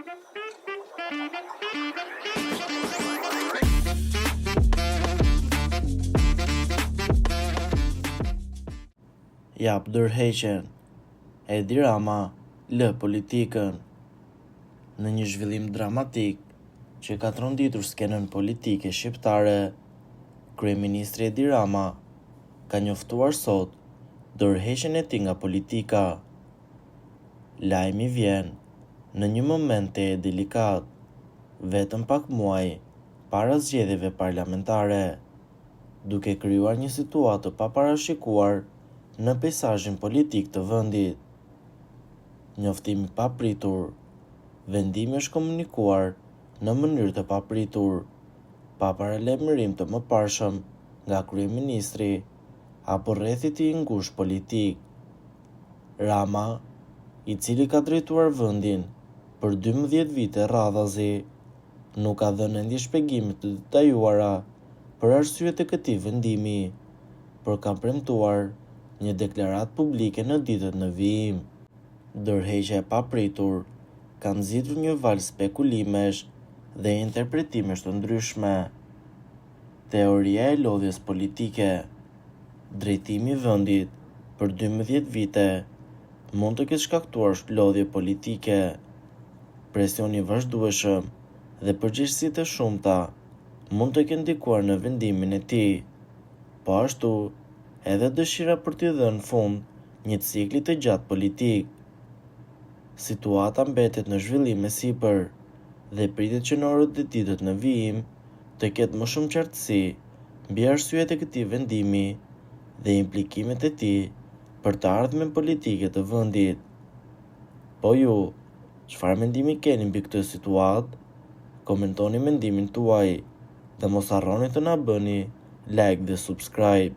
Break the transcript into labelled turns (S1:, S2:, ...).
S1: Jap ndërheqjen. Edi Rama lë politikën. Në një zhvillim dramatik që ka tronditur skenën politike shqiptare, kryeministri Edi Rama ka njoftuar sot ndërheqjen e tij nga politika. Lajmi vjen në një moment e delikat, vetëm pak muaj para zgjedhjeve parlamentare, duke krijuar një situatë të paparashikuar në peizazhin politik të vendit. Njoftimi i papritur. Vendimi është komunikuar në mënyrë të papritur, pa paralajmërim të mëparshëm nga kryeministri apo rrethit i ngushtë politik. Rama, i cili ka drejtuar vendin për 12 vite radhazi, nuk ka dhënë ende shpjegime të detajuara për arsyet e këtij vendimi, por ka premtuar një deklaratë publike në ditët në vijim. Ndërheqja e papritur ka nxitur një valë spekulimesh dhe interpretimesh të ndryshme. Teoria e lodhjes politike. Drejtimi i vendit për 12 vite mund të ketë shkaktuar lodhje politike, presioni i vazhdueshëm dhe përgjegjësitë e shumta mund të kenë ndikuar në vendimin e tij, po ashtu edhe dëshira për t'i dhënë fund një cikli të gjatë politik. Situata mbetet në zhvillim me sipër dhe pritet që në orët e ditët në vijim të ketë më shumë qartësi mbi arsyet e këtij vendimi dhe implikimet e tij për të ardhmen politike të vendit. Po ju, çfarë mendimi keni mbi këtë situatë? Komentoni mendimin tuaj dhe mos harroni të na bëni like dhe subscribe.